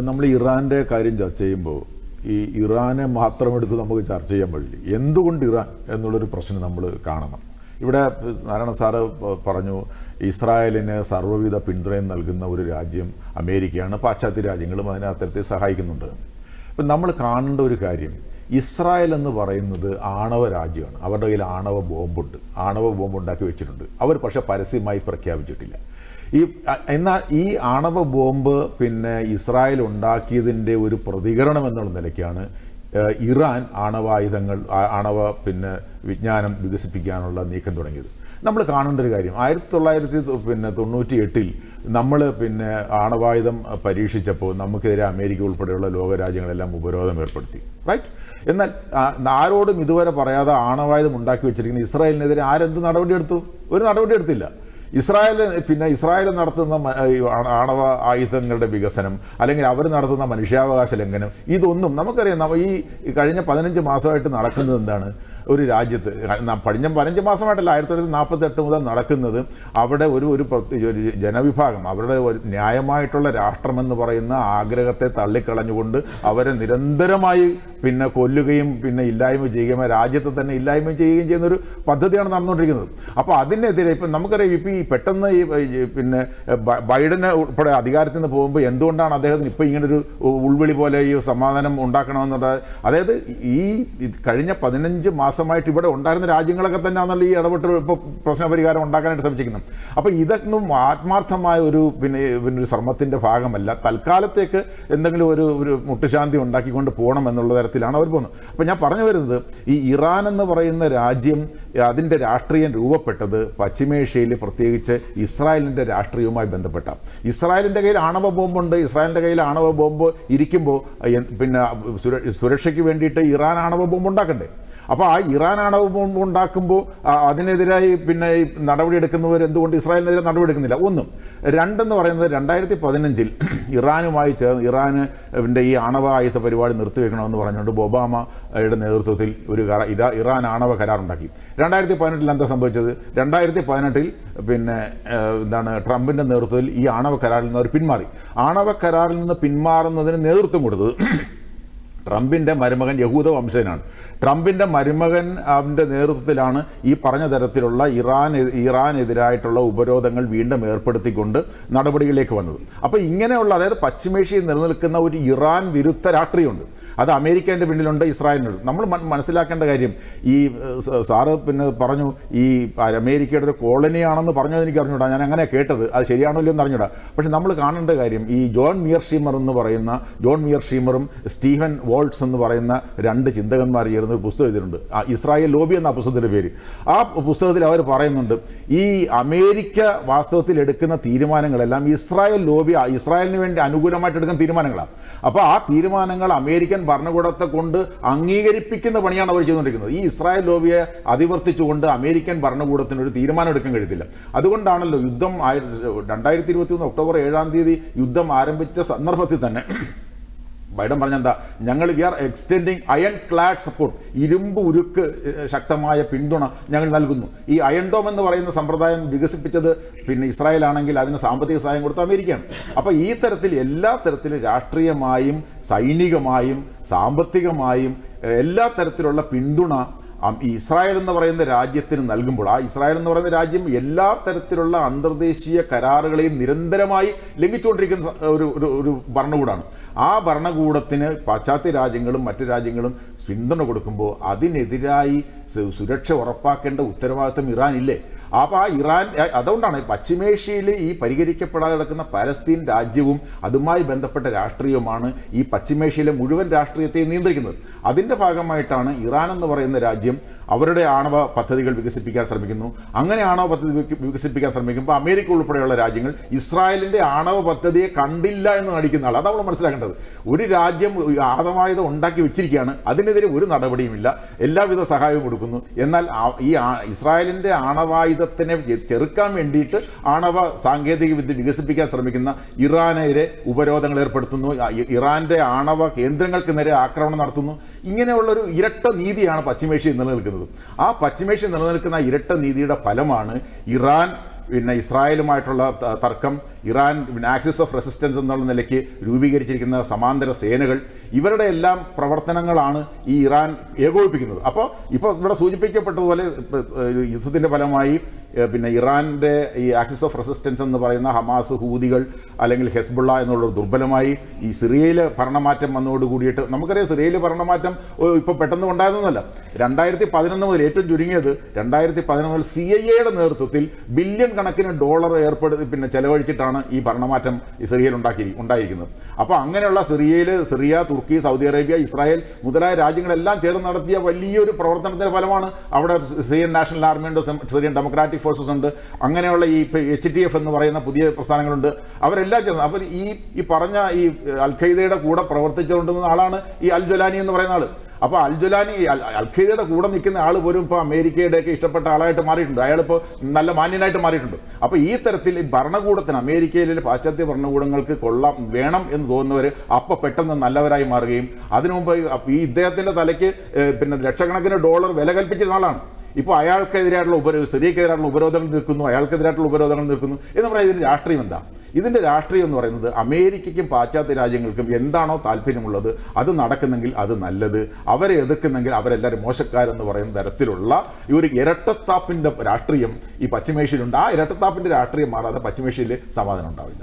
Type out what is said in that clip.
നമ്മൾ ഇറാൻ്റെ കാര്യം ചർച്ച ചെയ്യുമ്പോൾ ഈ ഇറാനെ മാത്രമെടുത്ത് നമുക്ക് ചർച്ച ചെയ്യാൻ പാടില്ല. എന്തുകൊണ്ട് ഇറാൻ എന്നുള്ളൊരു പ്രശ്നം നമ്മൾ കാണണം. ഇവിടെ നാരായണ സാറ് പറഞ്ഞു, ഇസ്രായേലിന് സർവ്വവിധ പിന്തുണയും നൽകുന്ന ഒരു രാജ്യം അമേരിക്കയാണ്, പാശ്ചാത്യ രാജ്യങ്ങളും അതിനെ അത്തരത്തിൽ സഹായിക്കുന്നുണ്ട്. അപ്പം നമ്മൾ കാണേണ്ട ഒരു കാര്യം, ഇസ്രായേൽ എന്ന് പറയുന്നത് ആണവ രാജ്യമാണ്. അവരുടെ കയ്യിൽ ആണവ ബോംബുണ്ട്, ആണവ ബോംബ് ഉണ്ടാക്കി വെച്ചിട്ടുണ്ട്. അവർ പക്ഷേ പരസ്യമായി പ്രഖ്യാപിച്ചിട്ടില്ല. എന്നാൽ ഈ ആണവ ബോംബ് ഇസ്രായേൽ ഉണ്ടാക്കിയതിൻ്റെ ഒരു പ്രതികരണം എന്നുള്ള നിലയ്ക്കാണ് ഇറാൻ ആണവ വിജ്ഞാനം വികസിപ്പിക്കാനുള്ള നീക്കം തുടങ്ങിയത്. നമ്മൾ കാണേണ്ട ഒരു കാര്യം, 1998 നമ്മൾ ആണവായുധം പരീക്ഷിച്ചപ്പോൾ നമുക്കെതിരെ അമേരിക്ക ഉൾപ്പെടെയുള്ള ലോകരാജ്യങ്ങളെല്ലാം ഉപരോധം ഏർപ്പെടുത്തി, റൈറ്റ്? എന്നാൽ ആരോടും ഇതുവരെ പറയാതെ ആണവായുധം ഉണ്ടാക്കി വെച്ചിരിക്കുന്ന ഇസ്രായേലിനെതിരെ ആരെന്ത് നടപടിയെടുത്തു? ഒരു നടപടി എടുത്തില്ല. ഇസ്രായേൽ നടത്തുന്ന ആണവ ആയുധങ്ങളുടെ വികസനം, അല്ലെങ്കിൽ അവർ നടത്തുന്ന മനുഷ്യാവകാശ ലംഘനം, ഇതൊന്നും നമുക്കറിയാം. ഈ കഴിഞ്ഞ 15 മാസമായിട്ട് നടക്കുന്നത് എന്താണ്? ഒരു രാജ്യത്ത് കഴിഞ്ഞ 15 മാസമായിട്ടല്ല, 1948 മുതൽ നടക്കുന്നത്, അവിടെ ഒരു ജനവിഭാഗം അവരുടെ ന്യായമായിട്ടുള്ള രാഷ്ട്രമെന്ന് പറയുന്ന ആഗ്രഹത്തെ തള്ളിക്കളഞ്ഞുകൊണ്ട് അവരെ നിരന്തരമായി കൊല്ലുകയും ഇല്ലായ്മ ചെയ്യുകയും രാജ്യത്തെ തന്നെ ഇല്ലായ്മ ചെയ്യുകയും ചെയ്യുന്നൊരു പദ്ധതിയാണ് നടന്നുകൊണ്ടിരിക്കുന്നത്. അപ്പോൾ അതിനെതിരെ ഇപ്പം നമുക്കറിയാം, ഇപ്പോൾ ഈ പെട്ടെന്ന് ബൈഡന് ഉൾപ്പെടെ അധികാരത്തിൽ നിന്ന് പോകുമ്പോൾ എന്തുകൊണ്ടാണ് അദ്ദേഹത്തിന് ഇപ്പോൾ ഇങ്ങനൊരു ഉൾവിളി പോലെ ഈ സമാധാനം ഉണ്ടാക്കണമെന്നുള്ളത്? അതായത് ഈ കഴിഞ്ഞ 15 മാസമായിട്ട് ഇവിടെ ഉണ്ടായിരുന്ന രാജ്യങ്ങളൊക്കെ തന്നെയാണല്ലോ ഈ ഇടപെട്ട് ഇപ്പോൾ പ്രശ്നപരിഹാരം ഉണ്ടാക്കാനായിട്ട് ശ്രമിച്ചിരിക്കുന്നത്. അപ്പോൾ ഇതൊന്നും ആത്മാർത്ഥമായ ഒരു ഒരു ശ്രമത്തിൻ്റെ ഭാഗമല്ല. തൽക്കാലത്തേക്ക് എന്തെങ്കിലും ഒരു മുട്ടുശാന്തി ഉണ്ടാക്കിക്കൊണ്ട് പോകണം എന്നുള്ള തരത്തിലാണ് അവർ പോകുന്നത്. അപ്പോൾ ഞാൻ പറഞ്ഞു വരുന്നത്, ഈ ഇറാൻ എന്ന് പറയുന്ന രാജ്യം അതിൻ്റെ രാഷ്ട്രീയം രൂപപ്പെട്ടത് പശ്ചിമേഷ്യയിൽ, പ്രത്യേകിച്ച് ഇസ്രായേലിൻ്റെ രാഷ്ട്രീയവുമായി ബന്ധപ്പെട്ട. ഇസ്രായേലിൻ്റെ കയ്യിൽ ആണവ ബോംബുണ്ട്. ഇസ്രായേലിൻ്റെ കയ്യിൽ ആണവ ബോംബ് ഇരിക്കുമ്പോൾ സുരക്ഷയ്ക്ക് വേണ്ടിയിട്ട് ഇറാൻ ആണവ ബോംബ് ഉണ്ടാക്കണ്ടേ? അപ്പോൾ ആ ഇറാൻ ആണവ ബോംബ് ഉണ്ടാക്കുമ്പോൾ അതിനെതിരായി നടപടി എടുക്കുന്നവർ എന്തുകൊണ്ട് ഇസ്രായേലിനെതിരെ നടപടി എടുക്കുന്നില്ല? ഒന്നും. രണ്ടെന്ന് പറയുന്നത്, 2015 ഇറാനുമായി ചേർന്ന് ഇറാനിൻ്റെ ഈ ആണവ ആയുധ പരിപാടി നിർത്തിവെക്കണമെന്ന് പറഞ്ഞുകൊണ്ട് ഒബാമയുടെ നേതൃത്വത്തിൽ ഒരു ഇറാൻ ആണവ കരാർ ഉണ്ടാക്കി. 2018 എന്താ സംഭവിച്ചത്? 2018 ട്രംപിൻ്റെ നേതൃത്വത്തിൽ ഈ ആണവ കരാറിൽ നിന്ന് അവർ പിന്മാറി. ആണവ കരാറിൽ നിന്ന് പിന്മാറുന്നതിന് നേതൃത്വം കൊടുത്തത് ട്രംപിൻ്റെ മരുമകൻ യഹൂദ വംശജനാണ്. ട്രംപിൻ്റെ മരുമകൻ അവൻ്റെ നേതൃത്വത്തിലാണ് ഈ പറഞ്ഞ തരത്തിലുള്ള ഇറാനെതിരായിട്ടുള്ള ഉപരോധങ്ങൾ വീണ്ടും ഏർപ്പെടുത്തിക്കൊണ്ട് നടപടികളിലേക്ക് വന്നത്. അപ്പോൾ ഇങ്ങനെയുള്ള, അതായത് പശ്ചിമേഷ്യയിൽ നിലനിൽക്കുന്ന ഒരു ഇറാൻ വിരുദ്ധ രാഷ്ട്രീയമുണ്ട്. അത് അമേരിക്കേൻ്റെ പിന്നിലുണ്ട്, ഇസ്രായേലിനുണ്ട്. നമ്മൾ മനസ്സിലാക്കേണ്ട കാര്യം, ഈ സാറ് പറഞ്ഞു ഈ അമേരിക്കയുടെ ഒരു കോളനിയാണെന്ന് പറഞ്ഞത് എനിക്ക് അറിഞ്ഞൂടാ, ഞാൻ അങ്ങനെ കേട്ടത്, അത് ശരിയാണോ ഇല്ലയോ എന്ന് അറിഞ്ഞൂടാ. പക്ഷെ നമ്മൾ കാണേണ്ട കാര്യം, ഈ ജോൺ മിയർഷീമറും സ്റ്റീഫൻ വോൾട്സ് എന്ന് പറയുന്ന 2 ചിന്തകന്മാർ ചേർന്ന് ഒരു പുസ്തകം എഴുതിയിട്ടുണ്ട്. ഇസ്രായേൽ ലോബി എന്ന പുസ്തകത്തിൻ്റെ പേര്. ആ പുസ്തകത്തിൽ അവർ പറയുന്നുണ്ട്, ഈ അമേരിക്ക വാസ്തവത്തിൽ എടുക്കുന്ന തീരുമാനങ്ങളെല്ലാം ഇസ്രായേലിന് വേണ്ടി അനുകൂലമായിട്ട് എടുക്കുന്ന തീരുമാനങ്ങളാണ്. അപ്പോൾ ആ തീരുമാനങ്ങൾ അമേരിക്കൻ ഭരണകൂടത്തെ കൊണ്ട് അംഗീകരിപ്പിക്കുന്ന പണിയാണ് അവർ ചെയ്തുകൊണ്ടിരിക്കുന്നത്. ഈ ഇസ്രായേൽ ലോബിയെ അതിവർത്തിച്ചുകൊണ്ട് അമേരിക്കൻ ഭരണകൂടത്തിന് ഒരു തീരുമാനം എടുക്കാൻ കഴിയത്തില്ല. അതുകൊണ്ടാണല്ലോ യുദ്ധം 2021 ഒക്ടോബർ 7 യുദ്ധം ആരംഭിച്ച സന്ദർഭത്തിൽ തന്നെ ബൈഡൻ പറഞ്ഞെന്താ, we are extending iron clad support, ഇരുമ്പ് ഉരുക്ക് ശക്തമായ പിന്തുണ ഞങ്ങൾ നൽകുന്നു. ഈ അയൺ ഡോം എന്ന് പറയുന്ന സമ്പ്രദായം വികസിപ്പിച്ചത് ഇസ്രായേൽ ആണെങ്കിൽ അതിന് സാമ്പത്തിക സഹായം കൊടുത്ത അമേരിക്കയാണ്. അപ്പോൾ ഈ തരത്തിൽ എല്ലാ തരത്തിലും രാഷ്ട്രീയമായും സൈനികമായും സാമ്പത്തികമായും എല്ലാ തരത്തിലുള്ള പിന്തുണ ഇസ്രായേൽ എന്ന് പറയുന്ന രാജ്യത്തിന് നൽകുമ്പോൾ, ആ ഇസ്രായേൽ എന്ന് പറയുന്ന രാജ്യം എല്ലാ തരത്തിലുള്ള അന്തർദേശീയ കരാറുകളെയും നിരന്തരമായി ലംഘിച്ചുകൊണ്ടിരിക്കുന്ന ഒരു ഭരണകൂടമാണ്. ആ ഭരണകൂടത്തിന് പാശ്ചാത്യ രാജ്യങ്ങളും മറ്റു രാജ്യങ്ങളും പിന്തുണ കൊടുക്കുമ്പോൾ അതിനെതിരായി സുരക്ഷ ഉറപ്പാക്കേണ്ട ഉത്തരവാദിത്വം ഇറാനില്ലേ? അപ്പോൾ ആ ഇറാൻ, അതുകൊണ്ടാണ് പശ്ചിമേഷ്യയിൽ ഈ പരിഹരിക്കപ്പെടാതെ കിടക്കുന്ന പലസ്തീൻ രാജ്യവും അതുമായി ബന്ധപ്പെട്ട രാഷ്ട്രീയവുമാണ് ഈ പശ്ചിമേഷ്യയിലെ മുഴുവൻ രാഷ്ട്രീയത്തെ നിയന്ത്രിക്കുന്നത്. അതിൻ്റെ ഭാഗമായിട്ടാണ് ഇറാൻ എന്ന് പറയുന്ന രാജ്യം അവരുടെ ആണവ പദ്ധതികൾ വികസിപ്പിക്കാൻ ശ്രമിക്കുന്നു. അങ്ങനെ ആണവ പദ്ധതി വികസിപ്പിക്കാൻ ശ്രമിക്കുമ്പോൾ അമേരിക്ക ഉൾപ്പെടെയുള്ള രാജ്യങ്ങൾ ഇസ്രായേലിൻ്റെ ആണവ പദ്ധതിയെ കണ്ടില്ല എന്ന് നടിക്കുന്ന ആൾ. അതാണ് നമ്മൾ മനസ്സിലാക്കേണ്ടത്. ഒരു രാജ്യം ആണവായുധം ഉണ്ടാക്കി വെച്ചിരിക്കുകയാണ്, അതിനെതിരെ ഒരു നടപടിയുമില്ല, എല്ലാവിധ സഹായവും കൊടുക്കുന്നു. എന്നാൽ ഈ ഇസ്രായേലിൻ്റെ ആണവായുധത്തിനെ ചെറുക്കാൻ വേണ്ടിയിട്ട് ആണവ സാങ്കേതിക വിദ്യ വികസിപ്പിക്കാൻ ശ്രമിക്കുന്ന ഇറാനെതിരെ ഉപരോധങ്ങൾ ഏർപ്പെടുത്തുന്നു, ഇറാൻ്റെ ആണവ കേന്ദ്രങ്ങൾക്ക് നേരെ ആക്രമണം നടത്തുന്നു. ഇങ്ങനെയുള്ളൊരു ഇരട്ട നീതിയാണ് പശ്ചിമേഷ്യയിൽ നിലനിൽക്കുന്നത്. ആ പശ്ചിമേഷ്യയിൽ നിലനിൽക്കുന്ന ഇരട്ട നീതിയുടെ ഫലമാണ് ഇറാൻ പിന്നെ ഇസ്രായേലുമായിട്ടുള്ള തർക്കം, ഇറാൻ ആക്സിസ് ഓഫ് റെസിസ്റ്റൻസ് എന്നുള്ള നിലയ്ക്ക് രൂപീകരിച്ചിരിക്കുന്ന സമാന്തര സേനകൾ, ഇവരുടെ എല്ലാം പ്രവർത്തനങ്ങളാണ് ഈ ഇറാൻ ഏകോപിപ്പിക്കുന്നത്. അപ്പോൾ ഇപ്പോൾ ഇവിടെ സൂചിപ്പിക്കപ്പെട്ടതുപോലെ യുദ്ധത്തിൻ്റെ ഫലമായി പിന്നെ ഇറാൻ്റെ ഈ ആക്സിസ് ഓഫ് റെസിസ്റ്റൻസ് എന്ന് പറയുന്ന ഹമാസ്, ഹൂതികൾ അല്ലെങ്കിൽ ഹെസ്ബുള്ള എന്നുള്ളൊരു ദുർബലമായി. ഈ സിറിയയിൽ ഭരണമാറ്റം വന്നതോട് കൂടിയിട്ട് നമുക്കറിയാം, സിറിയയിൽ ഭരണമാറ്റം ഇപ്പോൾ പെട്ടെന്ന് ഉണ്ടായതൊന്നുമല്ല. 2011 മുതൽ ഏറ്റവും ചുരുങ്ങിയത് 2011 മുതൽ CIA നേതൃത്വത്തിൽ ബില്യൺ കണക്കിന് ഡോളർ പിന്നെ ചെലവഴിച്ചിട്ടാണ് ഈ ഭരണമാറ്റം സിറിയയിൽ ഉണ്ടായിരിക്കുന്നത്. അപ്പോൾ അങ്ങനെയുള്ള സിറിയ, തുർക്കി, സൗദി അറേബ്യ, ഇസ്രായേൽ മുതലായ രാജ്യങ്ങളെല്ലാം ചേർന്ന് നടത്തിയ വലിയൊരു പ്രവർത്തനത്തിൻ്റെ ഫലമാണ് അവിടെ സിറിയൻ നാഷണൽ ആർമിയുണ്ട്, സിറിയൻ ഡെമോക്രാറ്റിക് ഫോഴ്സസ് ഉണ്ട്, അങ്ങനെയുള്ള ഈ HTF എന്ന് പറയുന്ന പുതിയ പ്രസ്ഥാനങ്ങളുണ്ട്. അവരെല്ലാം ചേർന്ന് അപ്പോൾ ഈ പറഞ്ഞ ഈ അൽ-ഖയ്ദയുടെ കൂടെ പ്രവർത്തിച്ചുകൊണ്ടിരുന്ന ആളാണ് ഈ അൽ ജൊലാനി എന്ന് പറയുന്ന ആൾ. അപ്പോൾ അൽ ജൊലാനി അൽ-ഖയ്ദയുടെ കൂടെ നിൽക്കുന്ന ആൾ പോലും ഇപ്പോൾ അമേരിക്കയുടെയൊക്കെ ഇഷ്ടപ്പെട്ട ആളായിട്ട് മാറിയിട്ടുണ്ട്. അയാളിപ്പോൾ നല്ല മാന്യനായിട്ട് മാറിയിട്ടുണ്ട്. അപ്പോൾ ഈ തരത്തിൽ ഭരണകൂടത്തിന്, അമേരിക്കയിലെ പാശ്ചാത്യ ഭരണകൂടങ്ങൾക്ക് വേണം എന്ന് തോന്നുന്നവർ അപ്പോൾ പെട്ടെന്ന് നല്ലവരായി മാറുകയും അതിനു മുമ്പ് ഈ ഇദ്ദേഹത്തിൻ്റെ തലയ്ക്ക് പിന്നെ ലക്ഷക്കണക്കിന് ഡോളർ വില കൽപ്പിച്ചിരുന്ന ആളാണ്. ഇപ്പോൾ അയാൾക്കെതിരായിട്ടുള്ള സിറിയക്കെതിരായിട്ടുള്ള ഉപരോധങ്ങൾ നിൽക്കുന്നു, അയാൾക്കെതിരായിട്ടുള്ള ഉപരോധങ്ങൾ നിൽക്കുന്നു എന്ന് പറഞ്ഞാൽ ഇതിൻ്റെ രാഷ്ട്രീയം എന്താ? ഇതിൻ്റെ രാഷ്ട്രീയം എന്ന് പറയുന്നത് അമേരിക്കയ്ക്കും പാശ്ചാത്യ രാജ്യങ്ങൾക്കും എന്താണോ താല്പര്യമുള്ളത് അത് നടക്കുന്നെങ്കിൽ അത് നല്ലത്, അവരെ എതിർക്കുന്നെങ്കിൽ അവരെല്ലാവരും മോശക്കാരെന്ന് പറയുന്ന തരത്തിലുള്ള ഈ ഒരു ഇരട്ടത്താപ്പിൻ്റെ രാഷ്ട്രീയം ഈ പശ്ചിമേഷ്യയിലുണ്ട്. ആ ഇരട്ടത്താപ്പിൻ്റെ രാഷ്ട്രീയം മാറാതെ പശ്ചിമേഷ്യയിൽ സമാധാനം ഉണ്ടാവില്ല.